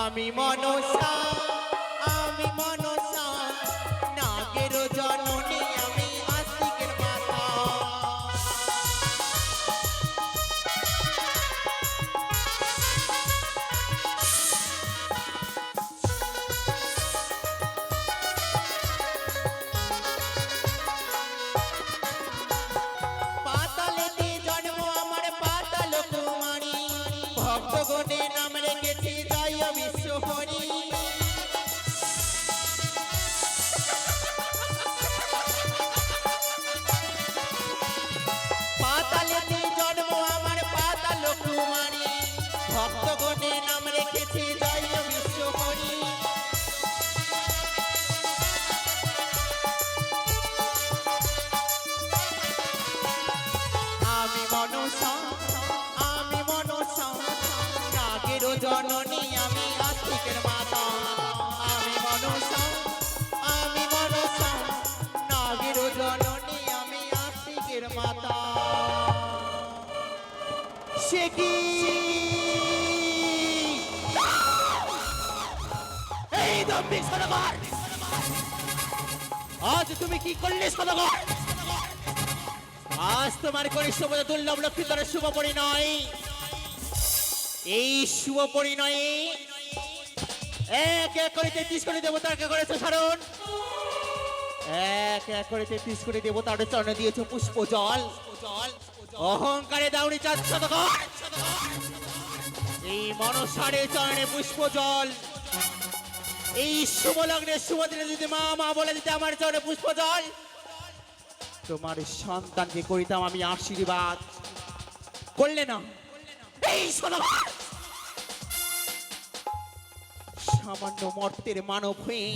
আমি মনসা, আমি মনসা, নাগের জননী আমি আস্তিকের মাতা। পাতালেতে জন্ম আমার পাতাল কুমারী, ভক্তগণে নাম রেখেছি জয় বিশ্বহরি। পাতালেতে জন্ম আমার পাতাল কুমারী, ভক্তগণে নাম রেখেছি জয় বিশ্বহরি। আমি মনসা, আমি মনসা, নাগের জননী আমি আস্তিকের মাতা। আমি মনসা, আমি মনসা, নাগের জননী আমি আস্তিকের মাতা। সে কি এই দম্ভিক সদাগর, আজ তুমি কি করলে সদাগর? আজ তোমার কনিষ্ঠ পদে দুর্লভ লক্ষ্মীধরের শুভ পরিণয়। এই শুভ পরিণয়ে এক এক করে 33 কোটি দেবতাকে করেছো স্মরণ, এক এক করে 33 কোটি দেবতার চরণে দিয়েছো পুষ্প জল। অহংকারে দাউনি চাঁদ সদাগর, এই মনসারে চরণে পুষ্প জল। এই শুভ লগ্নে শুভ দিনে যদি মা মা বলে দিতে আমার চরণে পুষ্প জল, তোমার সন্তানকে করিতাম আমি আশীর্বাদ। করলে না, এই সদাগর সামান্য মর্তের মানব হয়ে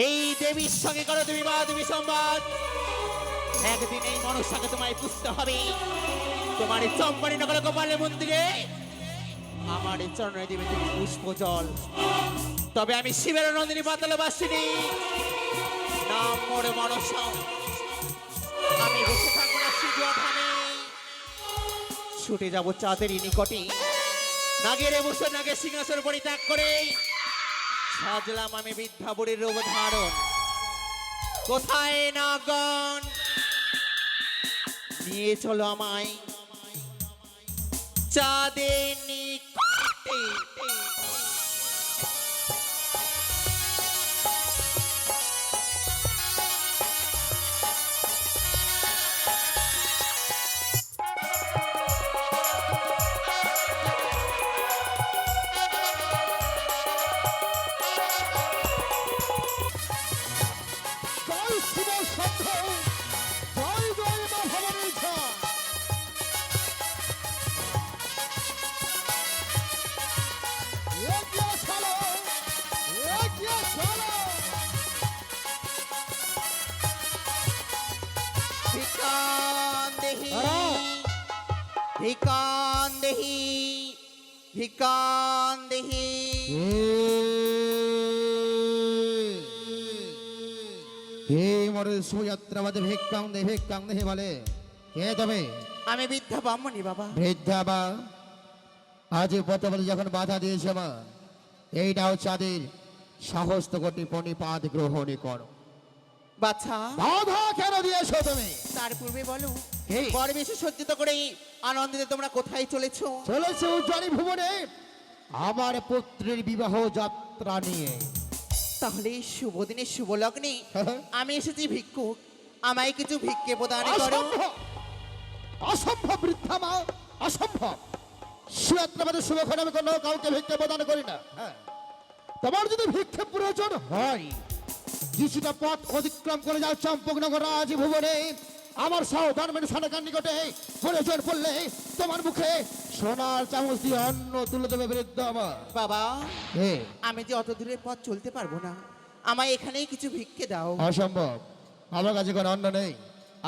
এই দেবীর সঙ্গে করো তুমি বা তুমি সংবাদ। একদিন এই মনসাকে তোমায় পুষতে হবে। তোমার চম্পানি নগর গোপালের মন্দিরে আমার চরণে দেবে তুমি পুষ্প জল। তবে আমি শিবের নন্দিনী পাতালবাসিনী, নাম মোর মনসা। আমি বসে থাকবো না সিজুয়াখানে, ছুটে যাব চাঁদের নিকটে। নাগের বসে নাগের সিংহাসন পরিত্যাগ করে সাজলাম আমি বৃদ্ধা বুড়ির রূপ ধারণ। কোথায় নাগন নিয়ে চলো আমায় চাঁদের নিকটে। ভিকান দেহি, ভিকান দেহি। হে মরে সুযাত্রাবাদে ভিক্ষাং দে ভিক্ষাং দেহে বলে কে তবে? আমি বৃদ্ধা ব্রাহ্মণী বাবা। বৃদ্ধা বা আজ পথবলে যখন বাধা দিয়েছে মা, এইটাও চাঁদের সহস্ত কোটি পণিপাত গ্রহণী করো। বাছা বাধা কেন দিয়েছো তুমি? তার পূর্বে বলো, কে? বড় বেশি সজ্জিত করে আনন্দিতে তোমরা কোথায় চলেছো? চলেছে উজ্জ্বলী ভুবনে আমার পুত্রের বিবাহ যাত্রা নিয়ে। তাহলে এই শুভ দিনে শুভ লগ্নে আমি এসেছি ভিক্ষুক, আমায় কিছু ভিক্ষে প্রদান করো। অসম্ভব, অসম্ভব বৃদ্ধা মা, অসম্ভব। সুযাত্রাবাদের শুভক্ষণে আমি কোনো কাউকে ভিক্ষে প্রদান করি না। তোমার যদি ভিক্ষে প্রয়োজন হয়, কিছুটা পথ অতিক্রম করে যাও চম্পকনগর রাজভুবনে আমার সাবধান সানাকার নিকটে। প্রয়োজন পড়লে তোমার মুখে সোনার চামচ দিয়ে অন্ন তুলে দেবে বৃদ্ধ আমার। বাবা আমি যে অত দূরের পথ চলতে পারবো না, আমায় এখানেই কিছু ভিক্ষে দাও। অসম্ভব, আমার কাছে কোনো অন্ন নেই,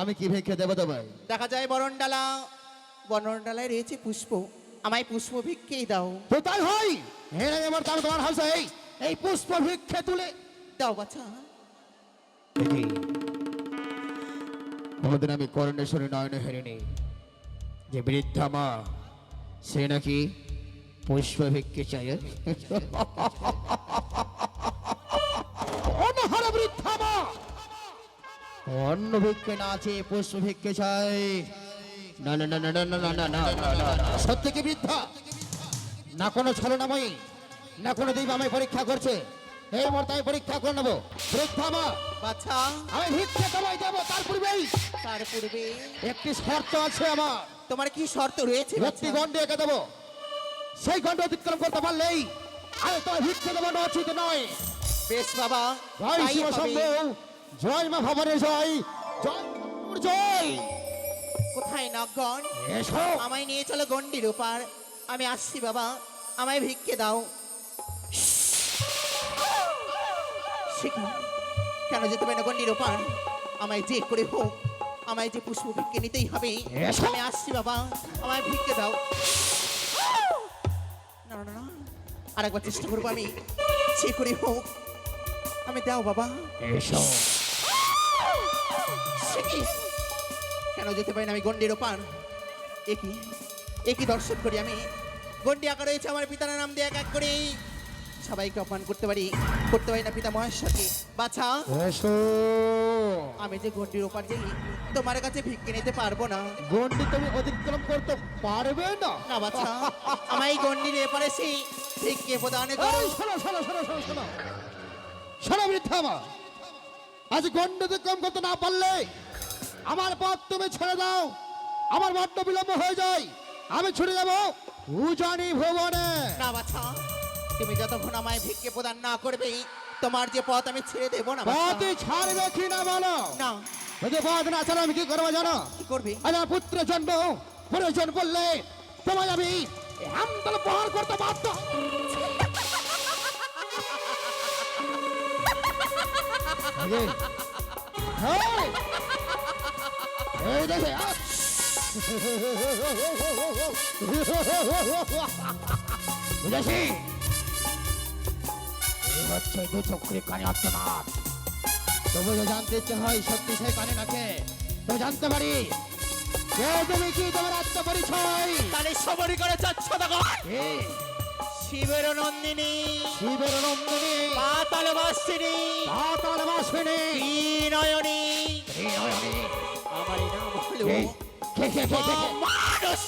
আমি কি ভিক্ষে দেবো তোমায়? দেখা যায় বরণডালা, বরণডালায় রয়েছে পুষ্প, আমায় পুষ্প ভিক্ষেই দাও। তো তাই হয়, হেরে আমার তার তোমার হাসে এই পুষ্প ভিক্ষে তুলে দাও বাছা। দেখি কোনদিন আমি করণেশ্বরী নয়নে হেরিনি যে বৃদ্ধা মা সে নাকি পুষ্প ভিক্ষে চাই অনহারে বৃদ্ধা মা অন্ন ভিক্ষে না আছে পুষ্প ভিক্ষে চাই না না না না না না না না না না না সত্যি কি বৃদ্ধা না কোনো ছলনাময়ী না কোনো দেব আমায় পরীক্ষা করছে এই মুহূর্তে আমি পরীক্ষা করে নেবো বৃদ্ধা মা বাছা আমি ভিক্ষে তোমায় দেবো তার পূর্বেই তার পূর্বে একটি শর্ত আছে আমার তোমার কি শর্ত রয়েছে একটি বাছা? গন্ডে এঁকে দেবো সেই গন্ডে অতিক্রম করতে পারলেই আমি তোমার ভিক্ষে দেবো না উচিত নয় বেশ বাবা, জয় তাই শিব হবে। শম্ভু জয় মা ভবানের জয় জয় গুরুর জয় কোথায় নাগগণ? এসো আমায় নিয়ে চলো গন্ডির ওপার। আমি আসছি বাবা, আমায় ভিক্ষে দাও। সে কি? কেন যেতে পারি না গন্ডির ওপার? আমায় যে করে হোক আমায় যে পুষ্প ভিক্ষে নিতেই হবে। এসো। আমি আসছি বাবা, আমায় ভিক্ষে দাও। না না না, আরেকবার চেষ্টা করবো আমি, যে করে হোক আমি দাও বাবা। এসো সে কি? কেন যেতে পারি না আমি গন্ডির ওপার? একই দর্শন করি আমি। গন্ডি আঁকা রয়েছে আমার পিতার নাম দিয়ে এক এক করে সবাইকে অপমান করতে পারি না পিতা মহেশ্বরকে। বাছা, এসো আমি যে গন্ডির ওপার যাই তোমার কাছে ভিক্ষে নিতে পারবো না। গন্ডি তুমি অতিক্রম করতে পারবে না না বাছা, আমায় গন্ডির এপারে সেই ভিক্ষে প্রদানে করো। এই শোনো শোনো শোনো শোনো শোনো শোনো বৃদ্ধা মা আজ গন্ডি অতিক্রম করতে না পারলে আমার পথ তুমি ছেড়ে দাও আমার বড্ড বিলম্ব হয়ে যায় আমি ছুটে যাবো উজানি ভবনে না বাছা, তুমি যতক্ষণ আমায় ভিক্ষে প্রদান না করবে তোমার যে পথ আমি ছেড়ে দেবো না বাছা। পথে ছাড়বে কি না বলো না, যদি পথ না ছাড়ো আমি কি করবো জানো কি করবে? আজ আমার পুত্রের জন্য প্রয়োজন বললে তোমায় আমি আমতল প্রহার করতে বাধ্য এই, এই, এই দেখে আহ! বুঝেছি এই হচ্ছে দু চক্রে কানে আত্মনাথ তবু যে জানতে ইচ্ছে হয় সত্যি সেই কানে নাকে তো জানতে পারি কে তুমি কি তোমার আত্মপরিচয় তাহলে সবরই করে যাচ্ছ দেখো। কে? শিবের নন্দিনী, শিবের নন্দিনী পাতাল বাসিনী, পাতাল বাসিনী নয়নী, ত্রিনয়নী আমার এই নাম হলো কে? কে কে কে কে কে? মানস।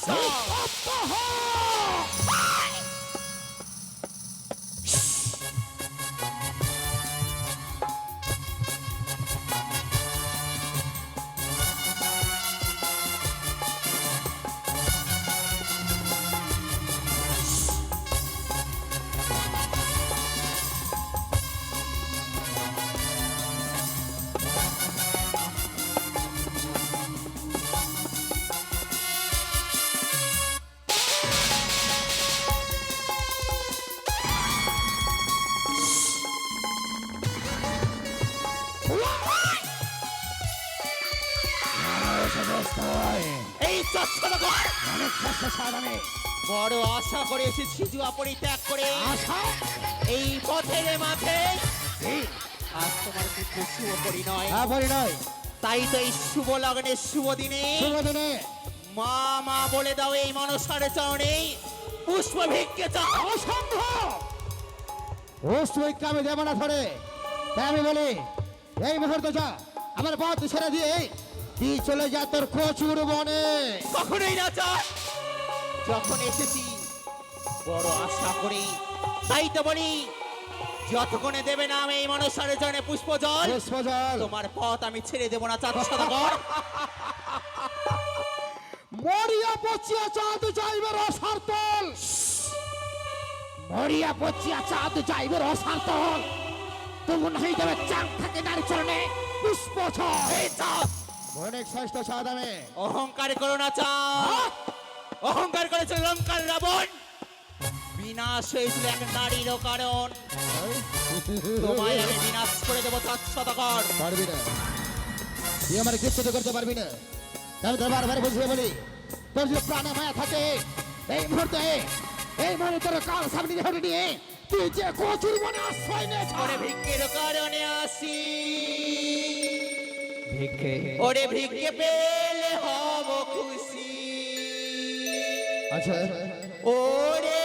এই চচ্ছ দেখো, অনেক কষ্ট সাধনে বড় আশা করে এসেছি জুয়া পরিত্যাগ করে আশা এই পথের মাঝে। কি? আজ তোমার পুত্র শুভ পরিণয়, না পরিণয় তাই তো এই শুভ লগ্নের শুভ দিনে শুভ দিনে মা মা বলে দাও এই মনসার চরণে পুষ্প ভিক্ষে চাও। অসম্ভব অষ্টমিককে আমি দেব না ধরে তাই আমি বলি এই মুহূর্তে যা আমার পথ ছেড়ে দিয়ে তুই চলে যা তোর কচুর বনে কখনোই না চাই। যখন এসেছি বড় আশা করি, তাই তো বলি যতক্ষণে দেবে না আমি এই মনসার চরণে পুষ্প জল পুষ্পজল তোমার পথ আমি ছেড়ে দেবো না। চাঁদ সদাগর, মরিয়া পচিয়া চাঁদ যাইবে রসার্তল মরিয়া পচিয়া চাঁদ যাইবে রসার্তল তবু নাই দেবে চাঁদ থাকে নারী চরণে পুষ্পজল এই চাঁদ অনেক শ্রেষ্ঠ চাঁদ আমি অহংকার করো না চাঁদ। অহংকার করেছিল লঙ্কার রাবণ, বিনাশ হয়েছিল এক নারীর কারণ। তোমায় আমি বিনাশ করে দেবো চাঁদ সদাগর। পারবি না তুই আমার কিচ্ছু তো করতে পারবি না আমি তো বারবার বুঝিয়ে বলি তোর যদি প্রাণে মায়া থাকে এই মুহূর্তে তোর কাল সামনে ধরে নিয়ে তুই যে কচুর মনে আশ্রয় নিয়েছ ওরে ভিক্ষের কারণে আসি, ভিক্ষে ওরে ভিক্ষে পেলে হব খুশি। আচ্ছা ওরে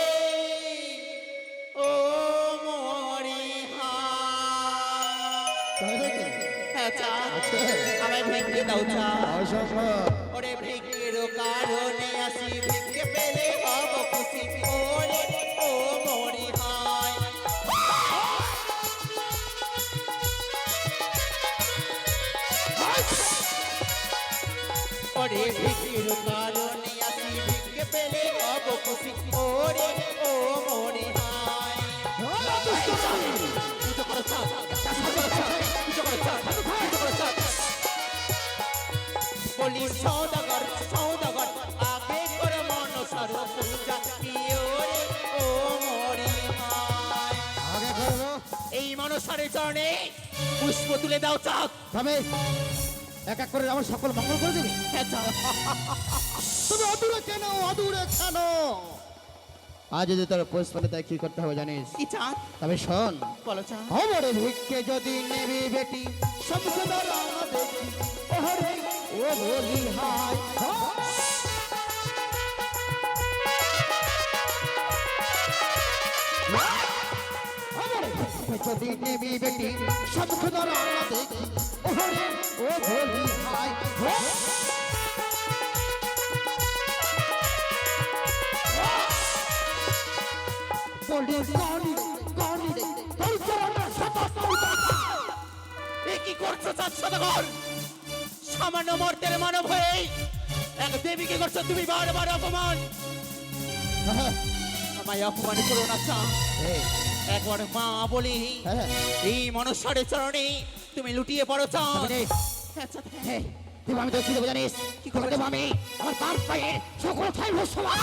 চাঁদ আছে? আমায় ভিক্ষে দাও চাঁদ অসম্ভব। ওরে ভিক্ষের কারণে আসি ভিক্ষে পেলে হব খুশি ওরে ও মরি হয় ওরে ভিক্ষের কারণে আসি ভিক্ষে পেলে হব খুশি ওরে ও মরি হয় পুজো করো চাঁদ পুজো করো চাঁদ পুজো করো চাঁদ বলি সৌদাগর সৌদাগর আগে করে মনসার পূজা ওরে ও মরি হয় আগে করবো। এই মনসারের চরণে পুষ্প তুলে দাও চাঁদ তবে এক এক করে আমার সকল মঙ্গল করে দিবি। হ্যাঁ চাঁদ তুমি অদূরে কেন, অদূরে কেন? আজ যদি তোর পুষ্পনে তাই কি করতে হবে জানিস? কি চাঁদ তবে শোন, বলো চাঁদ অমরে ভিক্ষে যদি নেবি বেটি সমসদর দেখি ওহরে ও বলি হাই অমরে ভিক্ষে যদি নেবি বেটি সমসদর দেখি ওহরে ও বলি হাই বলি গানি গানি তোর চরণে শপথ এ কি করছো চাঁদ সদাগর সামান্য মর্তের মানব হয়ে এক দেবীকে করছো তুমি বারবার অপমান আমায় অপমান করো না চাঁদ একবার মা বলি এই মনসারের চরণে তুমি লুটিয়ে পড়ো চাঁদ হ্যাঁ চাঁদ হ্যাঁ তুমি আমি তো কি দেবো জানিস? কি করে দেবো আমি? আমার পাপ পায়ে সকল ঠাই ভস্মা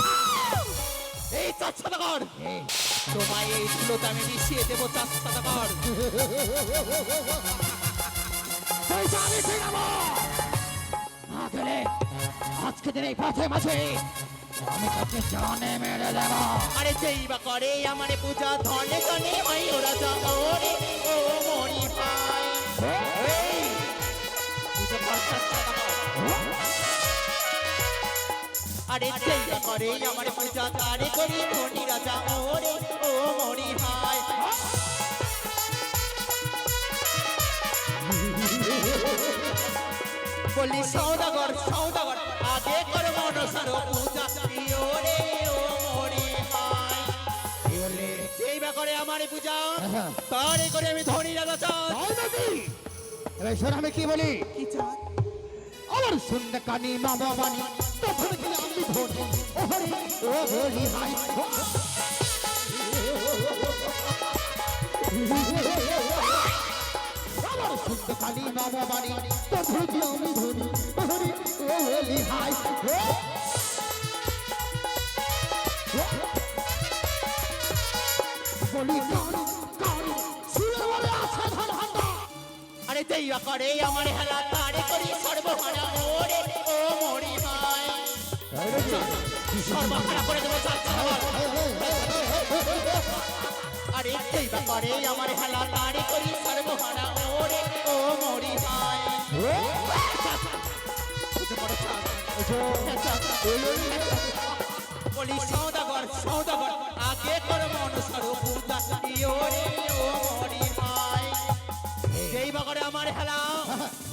এই চাঁদ সদাগর তোমায় এই ধুলোতে আমি মিশিয়ে দেবো চাঁদ সদাগর আমি ফিরাবো না গেলে আজকে দিন এই পথে মাঝে আমি তোকে জানে মেরে দেব। আরে যেই বা করে আমার পূজা ধনে ধনে হয় ওরা জগরে ও মরি ভাই এই, পুজো কর চাঁদ সদাগর। আরে যেই বা করে আমার পূজা তারে করি ধনী রাজা ওরে ও মরি ভাই বলি সৌদাগর সৌদাগর আগে করে মনসার পূজা ওরে ও মরি ভাই যেই বা করে আমার পূজা তারে করে আমি ধনী রাজা চাঁদ তাই নাকি? এবার শোন আমি কি বলি? কি চাঁদ আমার শুনতে কানি মামা বানি তখন কি আমি ধরি ওহরে ও বলি হাই আমার শুনতে কানি মামা বানি তখন কি আমি ধরি ওহরে ও বলি হাই বলি কানি কানি সুরে বলে আছে ধান হান্ডা আরে যেই বা করে আমার হেলা তারে করি সর্বহারা ওরে ও মরি ভাই সর্বহারা করে দেবো চাঁদ সদাগর আরে যেই বা করে আমার হেলা তারে করি সর্বহারা ওরে ও মরি ভাই বুঝে পড়ো চাঁদ হ্যাঁ চাঁদ। বলি সৌদাগর সৌদাগর আগে কর মনসার পূজা ওরে ও মরি ভাই যেই বা করে আমার হেলা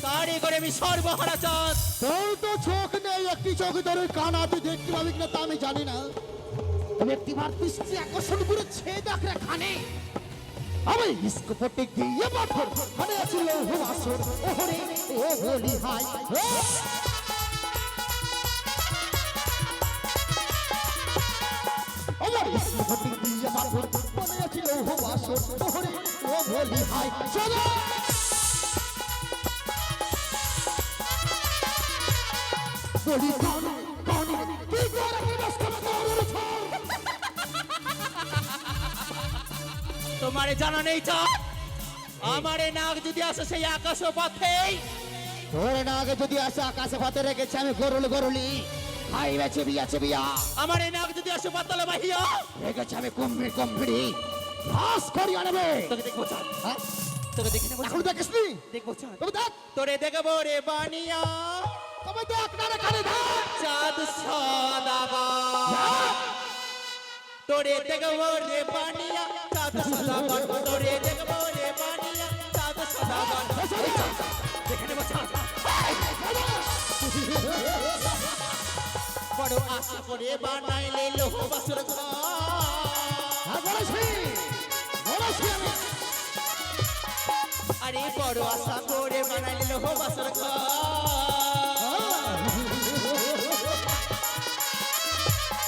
তারে করে আমি সর্বহারা চাঁদ তোর তো চোখ নেই, একটি চোখ তোর কানা তুই দেখতে পাবি কিনা তা আমি জানি না। তুমি একটিবার দৃষ্টি আকর্ষণ করে ছেয়ে দেখ রে খানে আমি স্কোপটে গিয়ে পাথর মানে আছে লৌহ আসর ওহরে ও বলি হাই আমার স্কোপটে গিয়ে পাথর মানে আছে লৌহ আসর ওহরে ও বলি হাই চলো বলি কানে কানে কি করে কি নষ্ট করে তোমার জানা নেই চাঁদ আমারে নাক যদি আসে সেই আকাশ পথেই তোর না আগে যদি আসে আকাশে পথে রেখেছে আমি গরুল গরুলি হাই বেছে বিয়া চেবিয়া আমার এই নাক যদি আসে পাতালে বাহিয়া রেখেছে আমি কুম্ভীর কুম্ভীরি ঘাস করি আনবে তোকে দেখবো চাঁদ হ্যাঁ তোকে দেখে নেবো এখন চাঁদ। দেখিস নি দেখবো চাঁদ তবে দেখ তোরে দেখবো রে বানিয়া তবে দেখ না রে কানে দেখ চাঁদ সদাগর তোরে দেখবো রে বানিয়া চাঁদ সদাগর তোরে দেখবো রে বানিয়া চাঁদ সদাগর বড় আশা করে বানাইলে লোহ বাসর ঘর হ্যাঁ বলেছি বলেছি আমি আরে বড় আশা করে বানাইলে লোহ বাসর ঘর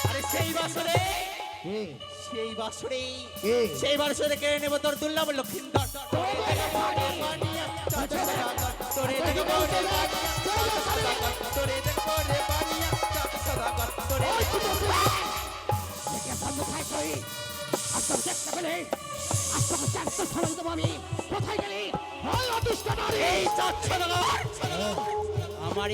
আরে সেই বাসরে কে? কে? সেই বাসরে কেড়ে নেব তোর দুর্লভ লক্ষিন্দর তোরে দেখবো রে বানিয়া তোরে দেখবো রে বানিয়া সদাগর তোরে কোথায় গেলি? ওই অদৃষ্ট নারী! এই চাচ্ছ আমার